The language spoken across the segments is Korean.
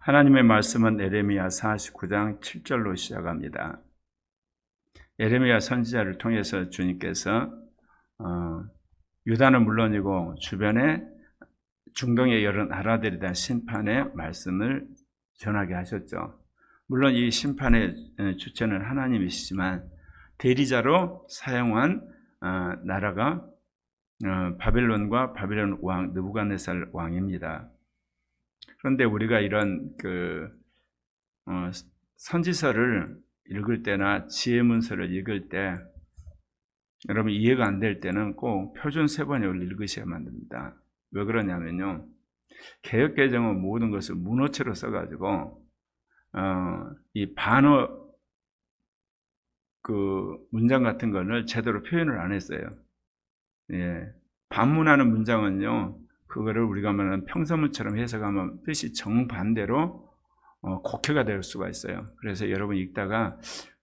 하나님의 말씀은 에레미야 49장 7절로 시작합니다. 에레미야 선지자를 통해서 주님께서 유다는 물론이고 주변의 중동의 여러 나라들에 대한 심판의 말씀을 전하게 하셨죠. 물론 이 심판의 주체는 하나님이시지만 대리자로 사용한 나라가 바벨론과 바벨론 왕 느부갓네살 왕입니다. 그런데 우리가 이런 선지서를 읽을 때나 지혜문서를 읽을 때 여러분 이해가 안 될 때는 꼭 표준 세번역을 읽으셔야만 됩니다. 왜 그러냐면요, 개역개정은 모든 것을 문어체로 써가지고 이 반어 문장 같은 거를 제대로 표현을 안 했어요. 예, 반문하는 문장은요, 그거를 우리가 말하는 평서문처럼 해석하면 뜻이 정반대로 곡해가 될 수가 있어요. 그래서 여러분 읽다가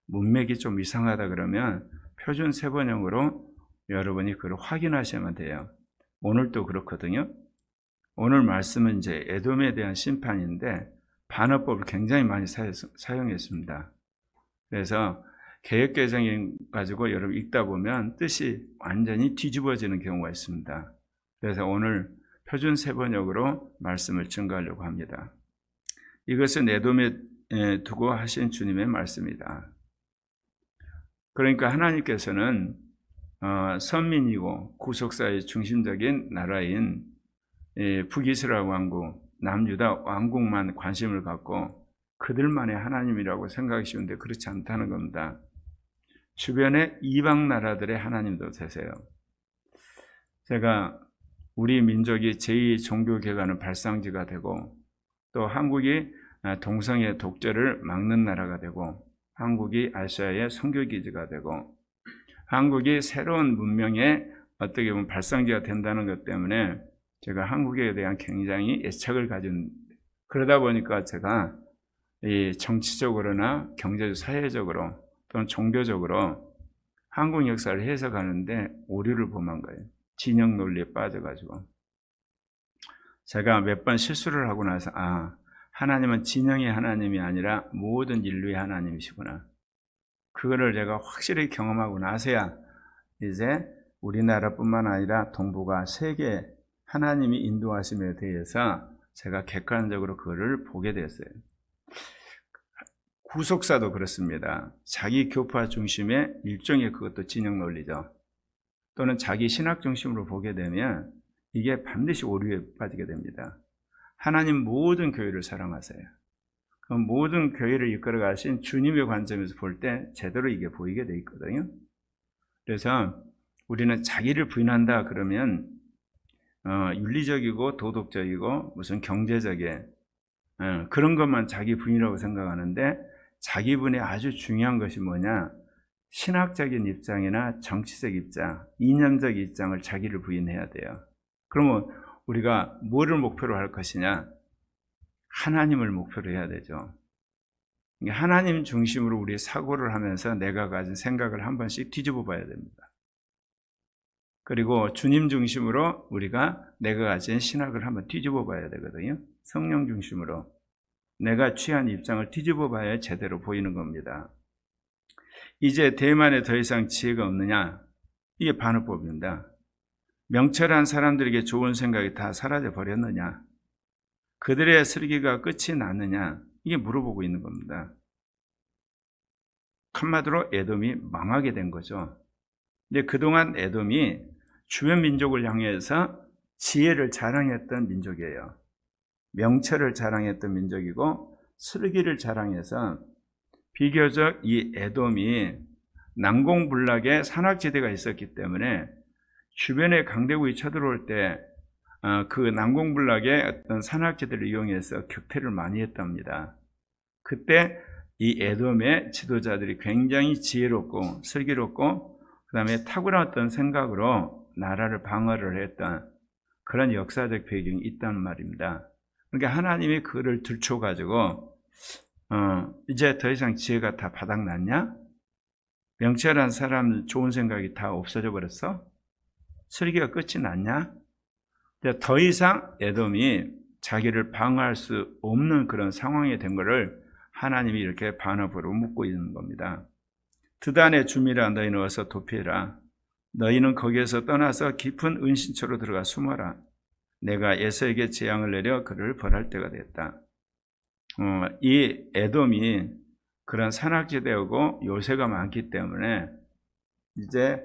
문맥이 좀 이상하다 그러면 표준 세번역으로 여러분이 그걸 확인하셔야만 돼요. 오늘도 그렇거든요. 오늘 말씀은 이제 에돔에 대한 심판인데 반어법을 굉장히 많이 사용했습니다. 그래서 개역개정 가지고 여러분 읽다 보면 뜻이 완전히 뒤집어지는 경우가 있습니다. 그래서 오늘 표준 세번역으로 말씀을 증거하려고 합니다. 이것은 에돔에 두고 하신 주님의 말씀이다. 그러니까 하나님께서는 선민이고 구속사의 중심적인 나라인 북이스라엘 왕국, 남유다 왕국만 관심을 갖고 그들만의 하나님이라고 생각하시는데 그렇지 않다는 겁니다. 주변의 이방 나라들의 하나님도 되세요. 제가 우리 민족이 제2종교개혁의 발상지가 되고 또 한국이 동성애 독재를 막는 나라가 되고 한국이 아시아의 선교기지가 되고 한국이 새로운 문명의 어떻게 보면 발상지가 된다는 것 때문에 제가 한국에 대한 굉장히 애착을 가진, 그러다 보니까 제가 이 정치적으로나 경제적, 사회적으로 또는 종교적으로 한국 역사를 해석하는데 오류를 범한 거예요. 진영 논리에 빠져가지고. 제가 몇 번 실수를 하고 나서 하나님은 진영의 하나님이 아니라 모든 인류의 하나님이시구나. 그거를 제가 확실히 경험하고 나서야 이제 우리나라뿐만 아니라 동북아 세계 하나님이 인도하심에 대해서 제가 객관적으로 그거를 보게 됐어요. 구속사도 그렇습니다. 자기 교파 중심의 일종의 그것도 진영 논리죠. 또는 자기 신학 중심으로 보게 되면 이게 반드시 오류에 빠지게 됩니다. 하나님 모든 교회를 사랑하세요. 그 모든 교회를 이끌어 가신 주님의 관점에서 볼 때 제대로 이게 보이게 돼 있거든요. 그래서 우리는 자기를 부인한다 그러면 윤리적이고 도덕적이고 무슨 경제적인 그런 것만 자기 부인이라고 생각하는데 자기 부인이 아주 중요한 것이 뭐냐? 신학적인 입장이나 정치적 입장, 이념적 입장을 자기를 부인해야 돼요. 그러면 우리가 뭐를 목표로 할 것이냐? 하나님을 목표로 해야 되죠. 하나님 중심으로 우리 사고를 하면서 내가 가진 생각을 한 번씩 뒤집어 봐야 됩니다. 그리고 주님 중심으로 우리가 내가 가진 신학을 한번 뒤집어 봐야 되거든요. 성령 중심으로 내가 취한 입장을 뒤집어 봐야 제대로 보이는 겁니다. 이제 대만에 더 이상 지혜가 없느냐? 이게 반어법입니다. 명철한 사람들에게 좋은 생각이 다 사라져 버렸느냐? 그들의 슬기가 끝이 났느냐? 이게 물어보고 있는 겁니다. 한마디로 에돔이 망하게 된 거죠. 근데 그동안 에돔이 주변 민족을 향해서 지혜를 자랑했던 민족이에요. 명철을 자랑했던 민족이고 슬기를 자랑해서 비교적 이 에돔이 난공불락의 산악지대가 있었기 때문에 주변에 강대국이 쳐들어올 때 그 난공불락의 어떤 산악지대를 이용해서 격퇴를 많이 했답니다. 그때 이 에돔의 지도자들이 굉장히 지혜롭고 슬기롭고 그 다음에 탁월한 어떤 생각으로 나라를 방어를 했던 그런 역사적 배경이 있다는 말입니다. 그러니까 하나님이 그를 들춰가지고 이제 더 이상 지혜가 다 바닥났냐? 명철한 사람 좋은 생각이 다 없어져 버렸어? 슬기가 끝이 났냐? 더 이상 에돔이 자기를 방어할 수 없는 그런 상황이 된 것을 하나님이 이렇게 반어부로 묻고 있는 겁니다. 드단의 주민아 너희는 어서 도피해라. 너희는 거기에서 떠나서 깊은 은신처로 들어가 숨어라. 내가 에서에게 재앙을 내려 그를 벌할 때가 됐다. 이 에돔이 그런 산악지대이고 요새가 많기 때문에 이제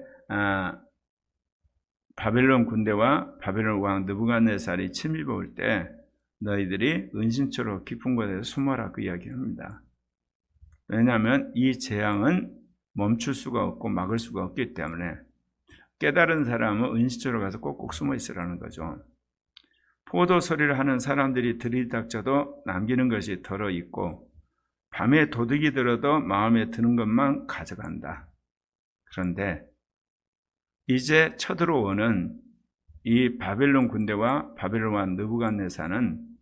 바벨론 군대와 바벨론 왕 느부갓네살이 침입해 올 때 너희들이 은신처로 깊은 곳에서 숨어라 그 이야기합니다. 왜냐하면 이 재앙은 멈출 수가 없고 막을 수가 없기 때문에 깨달은 사람은 은신처로 가서 꼭꼭 숨어 있으라는 거죠. 포도 소리를 하는 사람들이 들이닥쳐도 남기는 것이 덜어 있고 밤에 도둑이 들어도 마음에 드는 것만 가져간다. 그런데 이제 쳐들어오는 이 바벨론 군대와 바벨론 왕 느부갓네살은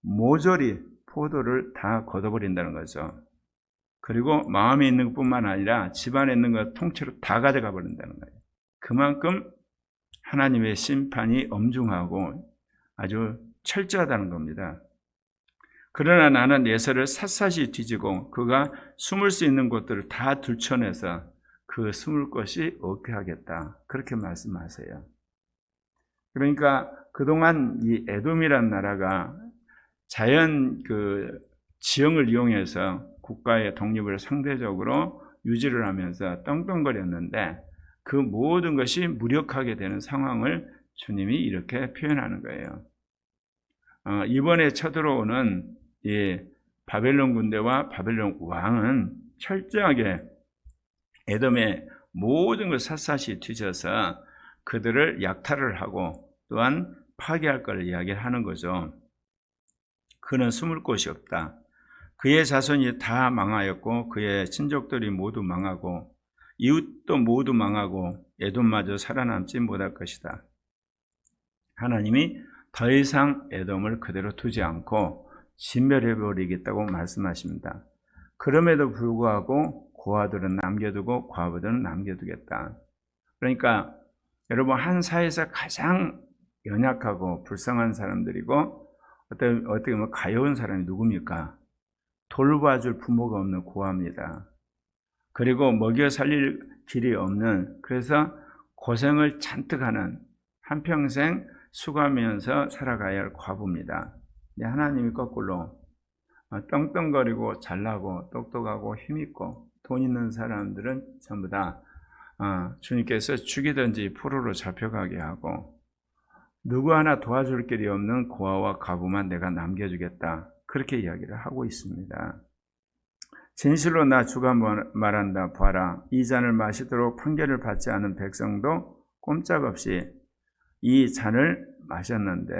모조리 포도를 다 걷어버린다는 거죠. 그리고 마음에 있는 것뿐만 아니라 집안에 있는 것 통째로 다 가져가 버린다는 거예요. 그만큼 하나님의 심판이 엄중하고 아주 철저하다는 겁니다. 그러나 나는 예서를 샅샅이 뒤지고 그가 숨을 수 있는 곳들을 다 들춰내서 그 숨을 곳이 없게 하겠다. 그렇게 말씀하세요. 그러니까 그동안 이 에돔이란 나라가 자연 그 지형을 이용해서 국가의 독립을 상대적으로 유지를 하면서 떵떵거렸는데 그 모든 것이 무력하게 되는 상황을 주님이 이렇게 표현하는 거예요. 이번에 쳐들어오는 이 바벨론 군대와 바벨론 왕은 철저하게 에돔의 모든 걸 샅샅이 뒤져서 그들을 약탈을 하고 또한 파괴할 것을 이야기하는 거죠. 그는 숨을 곳이 없다. 그의 자손이 다 망하였고 그의 친족들이 모두 망하고 이웃도 모두 망하고 에돔마저 살아남지 못할 것이다. 하나님이 더 이상 에돔을 그대로 두지 않고 진멸해버리겠다고 말씀하십니다. 그럼에도 불구하고 고아들은 남겨두고 과부들은 남겨두겠다. 그러니까 여러분 한 사회에서 가장 연약하고 불쌍한 사람들이고 어떻게 보면 가여운 사람이 누굽니까? 돌봐줄 부모가 없는 고아입니다. 그리고 먹여 살릴 길이 없는 그래서 고생을 잔뜩 하는 한평생 수고하면서 살아가야 할 과부입니다. 하나님이 거꾸로 떵떵거리고 잘나고 똑똑하고 힘있고 돈 있는 사람들은 전부 다 주님께서 죽이든지 포로로 잡혀가게 하고 누구 하나 도와줄 길이 없는 고아와 과부만 내가 남겨주겠다. 그렇게 이야기를 하고 있습니다. 진실로 나 주가 말한다. 봐라. 이 잔을 마시도록 판결을 받지 않은 백성도 꼼짝없이 이 잔을 마셨는데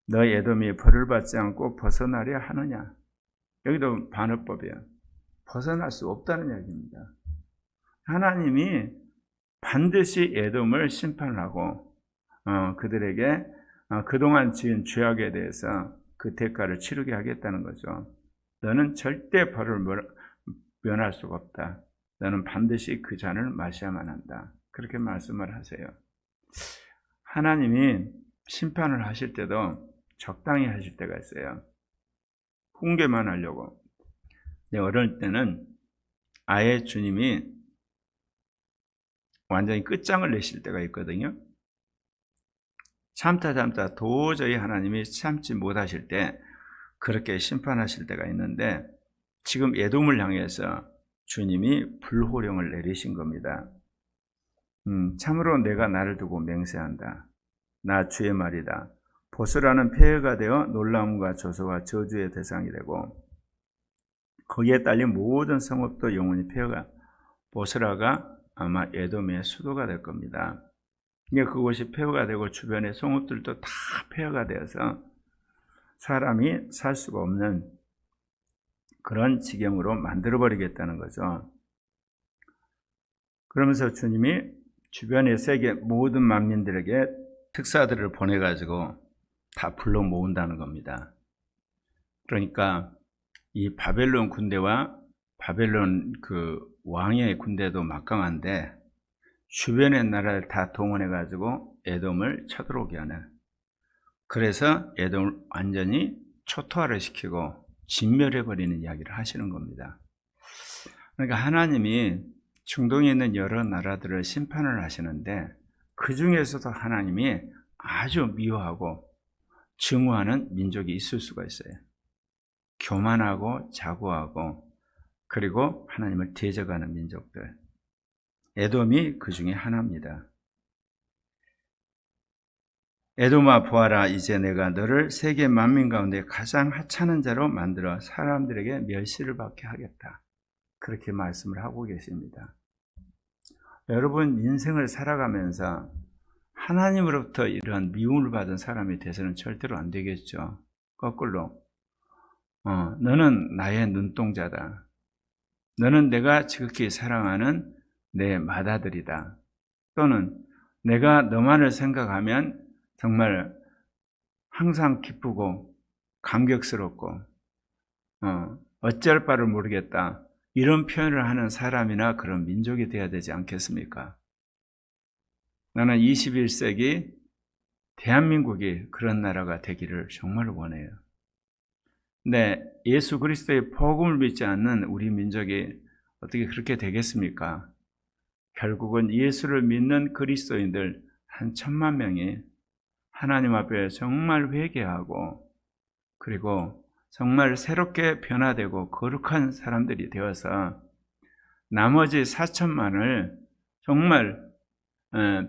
너희 에돔이 벌을 받지 않고 벗어나려 하느냐. 여기도 반어법이에요. 벗어날 수 없다는 이야기입니다. 하나님이 반드시 에돔을 심판하고 그들에게 그동안 지은 죄악에 대해서 그 대가를 치르게 하겠다는 거죠. 너는 절대 벌을 면할 수가 없다. 너는 반드시 그 잔을 마셔야만 한다. 그렇게 말씀을 하세요. 하나님이 심판을 하실 때도 적당히 하실 때가 있어요. 훈계만 하려고. 어릴 때는 아예 주님이 완전히 끝장을 내실 때가 있거든요. 참다 도저히 하나님이 참지 못하실 때 그렇게 심판하실 때가 있는데 지금 에돔을 향해서 주님이 불호령을 내리신 겁니다. 참으로 내가 나를 두고 맹세한다. 나 주의 말이다. 보스라는 폐허가 되어 놀라움과 조소와 저주의 대상이 되고 거기에 딸린 모든 성읍도 영원히 폐허가 보스라가 아마 에돔의 수도가 될 겁니다. 그곳이 폐허가 되고 주변의 성읍들도 다 폐허가 되어서 사람이 살 수가 없는 그런 지경으로 만들어버리겠다는 거죠. 그러면서 주님이 주변의 세계 모든 만민들에게 특사들을 보내가지고 다 불러 모은다는 겁니다. 그러니까 이 바벨론 군대와 바벨론 그 왕의 군대도 막강한데 주변의 나라를 다 동원해가지고 에돔을 쳐들어오게 하는 그래서 에돔을 완전히 초토화를 시키고 진멸해버리는 이야기를 하시는 겁니다. 그러니까 하나님이 중동에 있는 여러 나라들을 심판을 하시는데 그 중에서도 하나님이 아주 미워하고 증오하는 민족이 있을 수가 있어요. 교만하고 자고하고 그리고 하나님을 대적하는 민족들. 에돔이 그 중에 하나입니다. 에돔아 보아라, 이제 내가 너를 세계 만민 가운데 가장 하찮은 자로 만들어 사람들에게 멸시를 받게 하겠다. 그렇게 말씀을 하고 계십니다. 여러분 인생을 살아가면서 하나님으로부터 이런 미움을 받은 사람이 돼서는 절대로 안 되겠죠. 거꾸로 너는 나의 눈동자다. 너는 내가 지극히 사랑하는 내 맏아들이다. 또는 내가 너만을 생각하면 정말 항상 기쁘고 감격스럽고 어쩔 바를 모르겠다. 이런 표현을 하는 사람이나 그런 민족이 되어야 되지 않겠습니까? 나는 21세기 대한민국이 그런 나라가 되기를 정말 원해요. 근데 예수 그리스도의 복음을 믿지 않는 우리 민족이 어떻게 그렇게 되겠습니까? 결국은 예수를 믿는 그리스도인들 한 1,000만 명이 하나님 앞에 정말 회개하고 그리고 정말 새롭게 변화되고 거룩한 사람들이 되어서 나머지 4천만을 정말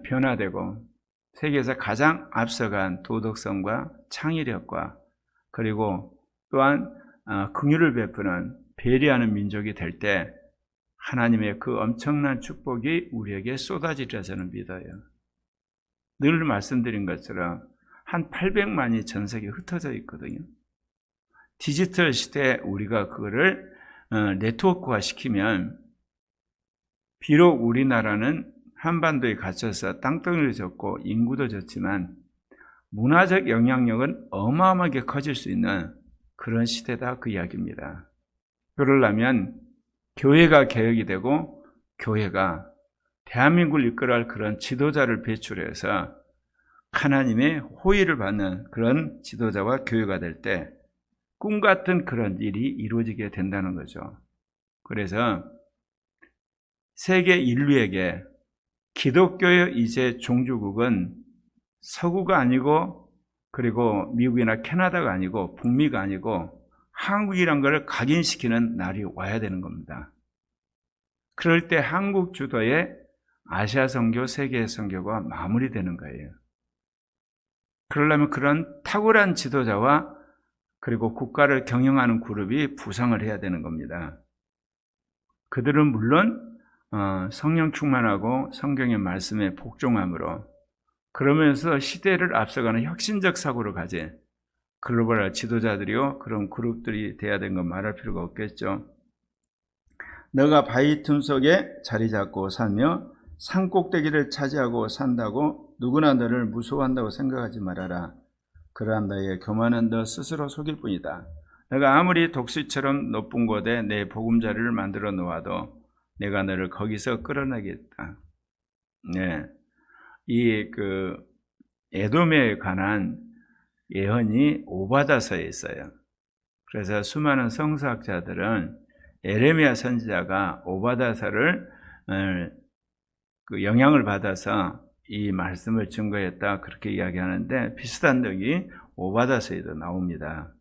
변화되고 세계에서 가장 앞서간 도덕성과 창의력과 그리고 또한 긍휼을 베푸는 배려하는 민족이 될 때 하나님의 그 엄청난 축복이 우리에게 쏟아지리라 저는 믿어요. 늘 말씀드린 것처럼 한 800만이 전 세계에 흩어져 있거든요. 디지털 시대에 우리가 그거를 네트워크화 시키면 비록 우리나라는 한반도에 갇혀서 땅덩이를 졌고 인구도 졌지만 문화적 영향력은 어마어마하게 커질 수 있는 그런 시대다 그 이야기입니다. 그러려면 교회가 개혁이 되고 교회가 대한민국을 이끌어갈 그런 지도자를 배출해서 하나님의 호의를 받는 그런 지도자와 교회가 될 때 꿈같은 그런 일이 이루어지게 된다는 거죠. 그래서 세계 인류에게 기독교의 이제 종주국은 서구가 아니고 그리고 미국이나 캐나다가 아니고 북미가 아니고 한국이란 걸 각인시키는 날이 와야 되는 겁니다. 그럴 때 한국 주도의 아시아 선교, 세계 선교가 마무리되는 거예요. 그러려면 그런 탁월한 지도자와 그리고 국가를 경영하는 그룹이 부상을 해야 되는 겁니다. 그들은 물론 성령 충만하고 성경의 말씀에 복종함으로 그러면서 시대를 앞서가는 혁신적 사고를 가진 글로벌 지도자들이요 그런 그룹들이 돼야 되는 건 말할 필요가 없겠죠. 너가 바위 틈 속에 자리 잡고 살며 산 꼭대기를 차지하고 산다고 누구나 너를 무서워한다고 생각하지 말아라. 그러한 너의 교만은 너 스스로 속일 뿐이다. 내가 아무리 독수리처럼 높은 곳에 내 보금자리를 만들어 놓아도 내가 너를 거기서 끌어내겠다. 네, 이 에돔에 관한 예언이 오바다서에 있어요. 그래서 수많은 성서학자들은 에레미야 선지자가 오바다서를 영향을 받아서 이 말씀을 증거했다 그렇게 이야기하는데 비슷한 덕이 오바다서에도 나옵니다.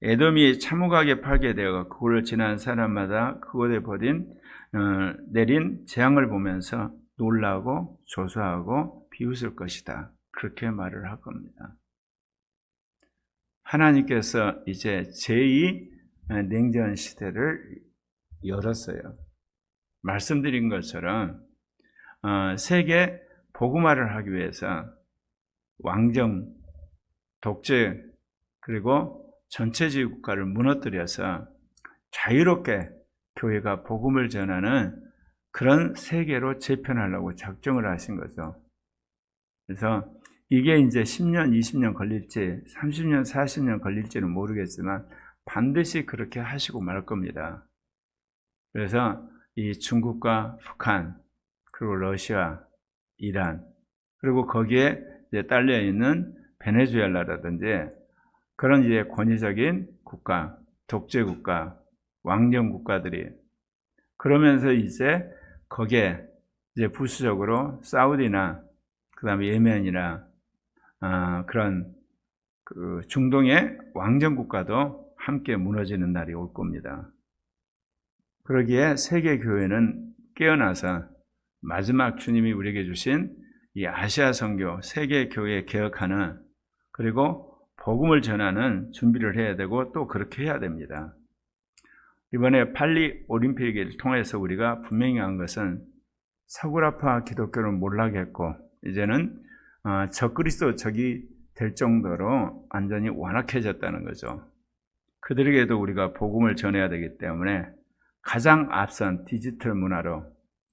에돔이 참혹하게 파괴되어 그곳을 지난 사람마다 그곳에 내린 재앙을 보면서 놀라고 조소하고 비웃을 것이다. 그렇게 말을 할 겁니다. 하나님께서 이제 제2 냉전 시대를 열었어요. 말씀드린 것처럼 세계 복음화를 하기 위해서 왕정, 독재 그리고 전체주의 국가를 무너뜨려서 자유롭게 교회가 복음을 전하는 그런 세계로 재편하려고 작정을 하신 거죠. 그래서 이게 이제 10년, 20년 걸릴지 30년, 40년 걸릴지는 모르겠지만 반드시 그렇게 하시고 말 겁니다. 그래서 이 중국과 북한 그리고 러시아, 이란 그리고 거기에 이제 딸려 있는 베네수엘라라든지 그런 이제 권위적인 국가, 독재 국가, 왕정 국가들이 그러면서 이제 거기에 이제 부수적으로 사우디나 그다음에 예멘이나 그런 그 중동의 왕정 국가도 함께 무너지는 날이 올 겁니다. 그러기에 세계 교회는 깨어나서 마지막 주님이 우리에게 주신 이 아시아 선교, 세계 교회 개혁하는 그리고 복음을 전하는 준비를 해야 되고 또 그렇게 해야 됩니다. 이번에 팔리 올림픽을 통해서 우리가 분명히 한 것은 서구라파 기독교를 몰락했고 이제는 적그리스도 적이 될 정도로 완전히 완악해졌다는 거죠. 그들에게도 우리가 복음을 전해야 되기 때문에 가장 앞선 디지털 문화로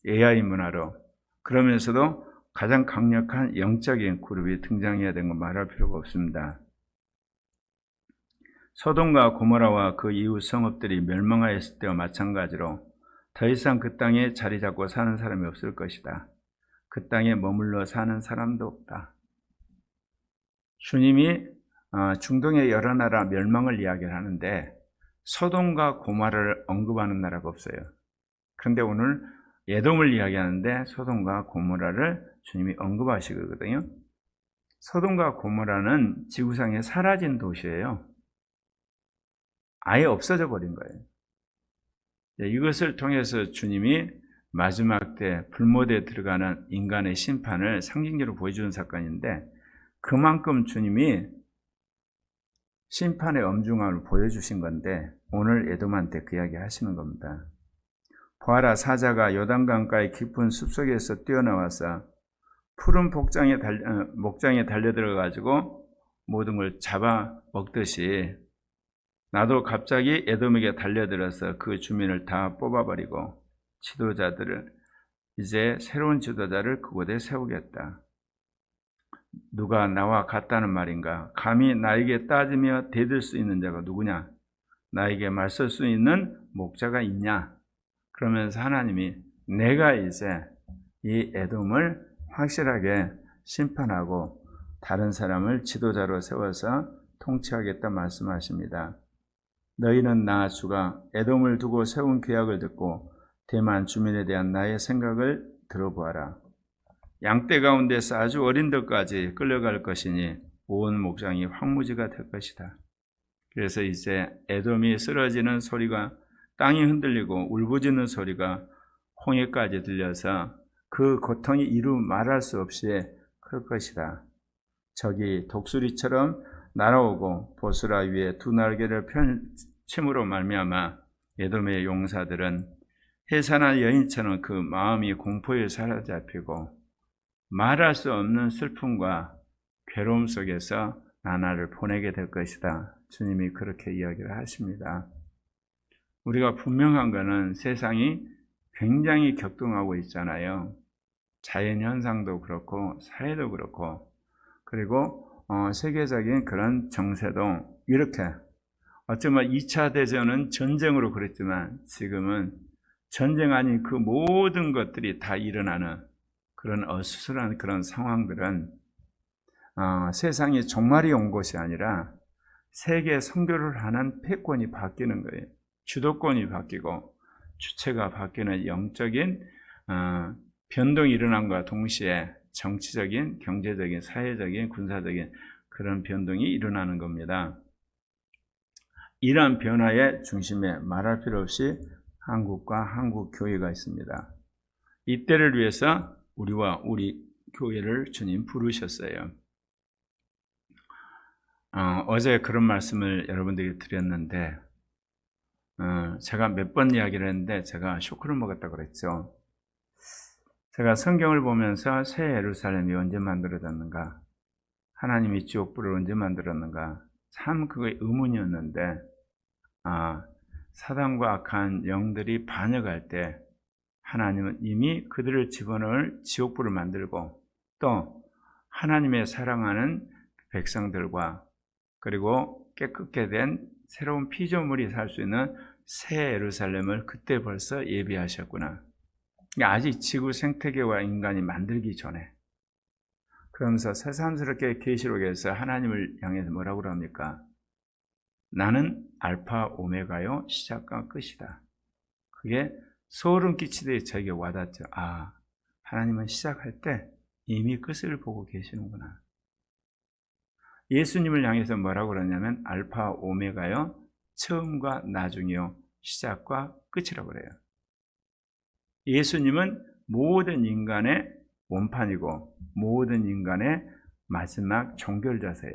AI 문화로 그러면서도 가장 강력한 영적인 그룹이 등장해야 되는 건 말할 필요가 없습니다. 소돔과 고모라와 그 이후 성읍들이 멸망하였을 때와 마찬가지로 더 이상 그 땅에 자리 잡고 사는 사람이 없을 것이다. 그 땅에 머물러 사는 사람도 없다. 주님이 중동의 여러 나라 멸망을 이야기를 하는데 소돔과 고모라를 언급하는 나라가 없어요. 그런데 오늘 에돔을 이야기하는데 소돔과 고모라를 주님이 언급하시거든요. 소돔과 고모라는 지구상에 사라진 도시예요. 아예 없어져 버린 거예요. 이것을 통해서 주님이 마지막 때 불못에 들어가는 인간의 심판을 상징적으로 보여주는 사건인데 그만큼 주님이 심판의 엄중함을 보여주신 건데 오늘 에돔한테 그 이야기 하시는 겁니다. 보아라, 사자가 요단강가의 깊은 숲속에서 뛰어나와서 푸른 목장에 달려들어가지고 모든 걸 잡아 먹듯이 나도 갑자기 에돔에게 달려들어서 그 주민을 다 뽑아버리고 지도자들을 이제 새로운 지도자를 그곳에 세우겠다. 누가 나와 같다는 말인가? 감히 나에게 따지며 대들 수 있는 자가 누구냐? 나에게 맞설 수 있는 목자가 있냐? 그러면서 하나님이 내가 이제 이 에돔을 확실하게 심판하고 다른 사람을 지도자로 세워서 통치하겠다 말씀하십니다. 너희는 나 주가 에돔을 두고 세운 계약을 듣고 대만 주민에 대한 나의 생각을 들어보아라. 양떼 가운데서 아주 어린 것까지 끌려갈 것이니 온 목장이 황무지가 될 것이다. 그래서 이제 에돔이 쓰러지는 소리가 땅이 흔들리고 울부짖는 소리가 홍해까지 들려서 그 고통이 이루 말할 수 없이 클 것이다. 적이 독수리처럼 날아오고 보스라 위에 두 날개를 펼침으로 말미암아 에돔의 용사들은 해산한 여인처럼 그 마음이 공포에 사로잡히고 말할 수 없는 슬픔과 괴로움 속에서 나날을 보내게 될 것이다. 주님이 그렇게 이야기를 하십니다. 우리가 분명한 것은 세상이 굉장히 격동하고 있잖아요. 자연현상도 그렇고 사회도 그렇고 그리고 세계적인 그런 정세도 이렇게 어쩌면 2차 대전은 전쟁으로 그랬지만 지금은 전쟁 아닌 그 모든 것들이 다 일어나는 그런 어수선한 그런 상황들은 세상이 종말이 온 것이 아니라 세계 선교를 하는 패권이 바뀌는 거예요. 주도권이 바뀌고 주체가 바뀌는 영적인 변동이 일어난 것과 동시에 정치적인, 경제적인, 사회적인, 군사적인 그런 변동이 일어나는 겁니다. 이러한 변화의 중심에 말할 필요 없이 한국과 한국 교회가 있습니다. 이때를 위해서 우리와 우리 교회를 주님 부르셨어요. 어제 그런 말씀을 여러분들에게 드렸는데 제가 몇 번 이야기를 했는데 제가 쇼크를 먹었다고 그랬죠. 제가 성경을 보면서 새 예루살렘이 언제 만들어졌는가, 하나님이 지옥불을 언제 만들었는가, 참 그게 의문이었는데 사단과 악한 영들이 반역할 때 하나님은 이미 그들을 집어넣을 지옥불을 만들고 또 하나님의 사랑하는 백성들과 그리고 깨끗게 된 새로운 피조물이 살 수 있는 새 예루살렘을 그때 벌써 예비하셨구나. 아직 지구 생태계와 인간이 만들기 전에 그러면서 새삼스럽게 계시록에서 하나님을 향해서 뭐라고 합니까? 나는 알파 오메가요 시작과 끝이다. 그게 소름 끼치듯이 저에게 와닿죠. 아, 하나님은 시작할 때 이미 끝을 보고 계시는구나. 예수님을 향해서 뭐라고 그러냐면 알파 오메가요 처음과 나중이요 시작과 끝이라고 그래요. 예수님은 모든 인간의 원판이고 모든 인간의 마지막 종결자세요.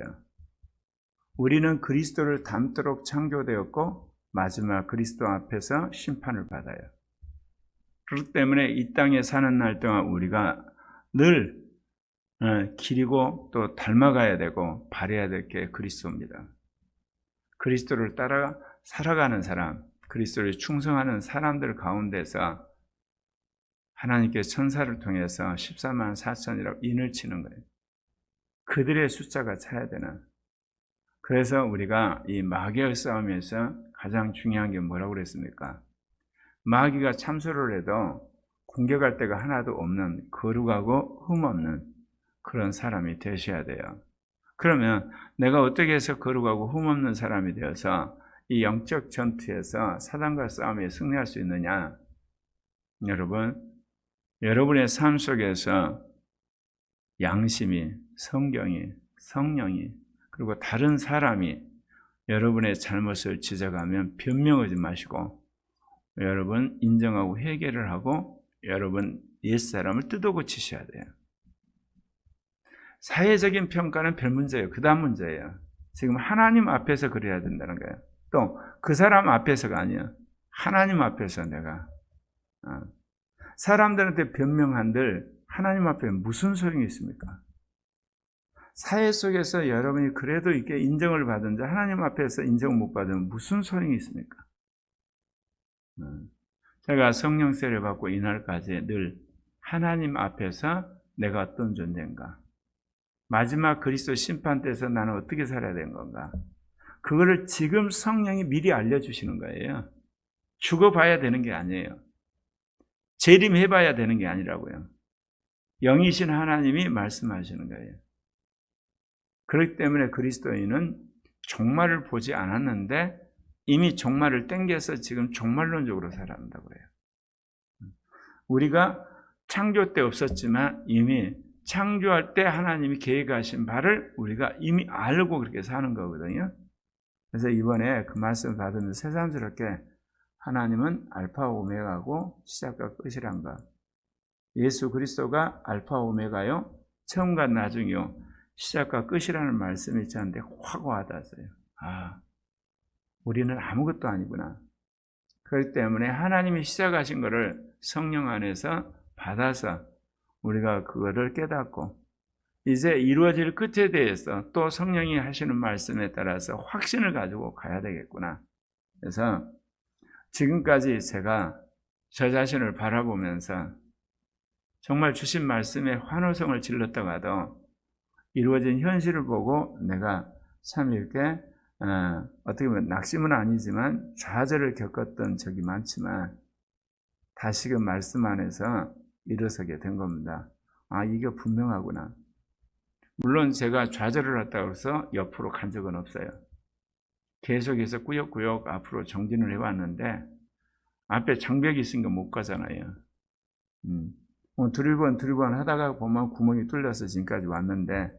우리는 그리스도를 닮도록 창조되었고 마지막 그리스도 앞에서 심판을 받아요. 그렇기 때문에 이 땅에 사는 날 동안 우리가 늘 기리고 또 닮아가야 되고 바라야 될 게 그리스도입니다. 그리스도를 따라 살아가는 사람, 그리스도를 충성하는 사람들 가운데서 하나님께 천사를 통해서 14만 4천이라고 인을 치는 거예요. 그들의 숫자가 차야 되는. 그래서 우리가 이 마귀의 싸움에서 가장 중요한 게 뭐라고 그랬습니까? 마귀가 참소를 해도 공격할 데가 하나도 없는 거룩하고 흠없는 그런 사람이 되셔야 돼요. 그러면 내가 어떻게 해서 거룩하고 흠없는 사람이 되어서 이 영적 전투에서 사단과 싸움에 승리할 수 있느냐? 여러분의 삶 속에서 양심이, 성경이, 성령이 그리고 다른 사람이 여러분의 잘못을 지적하면 변명하지 마시고 여러분 인정하고 회개를 하고 여러분 옛사람을 뜯어고치셔야 돼요. 사회적인 평가는 별 문제예요. 그 다음 문제예요. 지금 하나님 앞에서 그래야 된다는 거예요. 또 그 사람 앞에서가 아니에요. 하나님 앞에서 내가 사람들한테 변명한들 하나님 앞에 무슨 소용이 있습니까? 사회 속에서 여러분이 그래도 이렇게 인정을 받은지 하나님 앞에서 인정 못 받으면 무슨 소용이 있습니까? 제가 성령 세례를 받고 이날까지 늘 하나님 앞에서 내가 어떤 존재인가? 마지막 그리스도 심판 때에서 나는 어떻게 살아야 되는 건가? 그거를 지금 성령이 미리 알려주시는 거예요. 죽어봐야 되는 게 아니에요. 재림해봐야 되는 게 아니라고요. 영이신 하나님이 말씀하시는 거예요. 그렇기 때문에 그리스도인은 종말을 보지 않았는데 이미 종말을 땡겨서 지금 종말론적으로 살아간다고 해요. 우리가 창조 때 없었지만 이미 창조할 때 하나님이 계획하신 바를 우리가 이미 알고 그렇게 사는 거거든요. 그래서 이번에 그 말씀을 받으면서 새삼스럽게 하나님은 알파 오메가고 시작과 끝이란 것. 예수 그리스도가 알파 오메가요. 처음과 나중이요. 시작과 끝이라는 말씀이 저한테 확 와닿았어요. 아, 우리는 아무것도 아니구나. 그렇기 때문에 하나님이 시작하신 것을 성령 안에서 받아서 우리가 그거를 깨닫고 이제 이루어질 끝에 대해서 또 성령이 하시는 말씀에 따라서 확신을 가지고 가야 되겠구나. 그래서 지금까지 제가 저 자신을 바라보면서 정말 주신 말씀에 환호성을 질렀다가도 이루어진 현실을 보고 내가 참 이렇게 어떻게 보면 낙심은 아니지만 좌절을 겪었던 적이 많지만 다시금 말씀 안에서 일어서게 된 겁니다. 아, 이게 분명하구나. 물론 제가 좌절을 했다고 해서 옆으로 간 적은 없어요. 계속해서 꾸역꾸역 앞으로 정진을 해왔는데 앞에 장벽이 있으니까 못 가잖아요. 두리번 하다가 보면 구멍이 뚫려서 지금까지 왔는데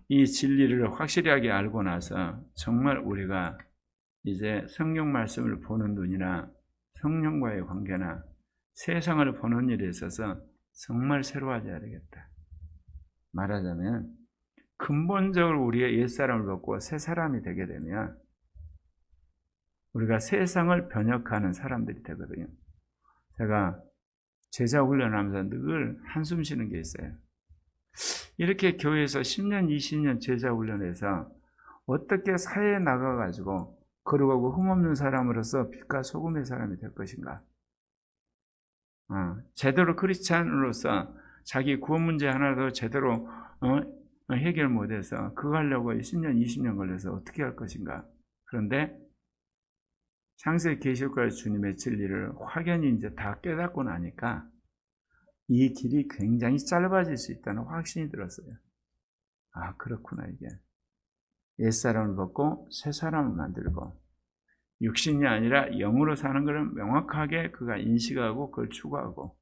이 진리를 확실하게 알고 나서 정말 우리가 이제 성경 말씀을 보는 눈이나 성령과의 관계나 세상을 보는 일에 있어서 정말 새로워져야 되겠다. 말하자면 근본적으로 우리의 옛사람을 벗고 새 사람이 되게 되면 우리가 세상을 변혁하는 사람들이 되거든요. 제가 제자 훈련하면서 늘 한숨 쉬는 게 있어요. 이렇게 교회에서 10년, 20년 제자 훈련해서 어떻게 사회에 나가가지고 거룩하고 흠없는 사람으로서 빛과 소금의 사람이 될 것인가? 제대로 크리스찬으로서 자기 구원 문제 하나도 제대로 해결 못해서 그거 하려고 10년, 20년 걸려서 어떻게 할 것인가? 그런데 창세기 계시록까지 주님의 진리를 확연히 이제 다 깨닫고 나니까 이 길이 굉장히 짧아질 수 있다는 확신이 들었어요. 아, 그렇구나, 이게. 옛사람을 벗고 새 사람을 만들고, 육신이 아니라 영으로 사는 것을 명확하게 그가 인식하고 그걸 추구하고,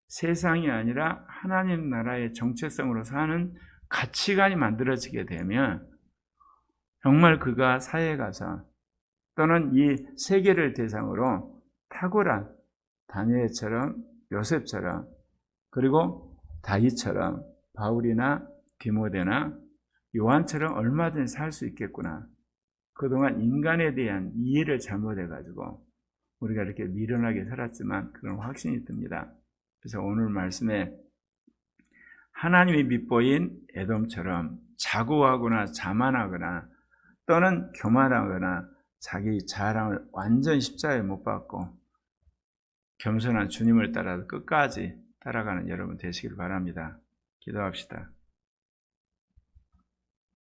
세상이 아니라 하나님 나라의 정체성으로 사는 가치관이 만들어지게 되면 정말 그가 사회에 가서 또는 이 세계를 대상으로 탁월한 다니엘처럼 요셉처럼 그리고 다윗처럼 바울이나 디모데나 요한처럼 얼마든지 살 수 있겠구나. 그동안 인간에 대한 이해를 잘못해가지고 우리가 이렇게 미련하게 살았지만 그런 확신이 듭니다. 그래서 오늘 말씀에 하나님이 밉보인 에돔처럼 자고하거나 자만하거나 또는 교만하거나 자기 자랑을 완전 십자가에 못 박고 겸손한 주님을 따라 끝까지 따라가는 여러분 되시길 바랍니다. 기도합시다.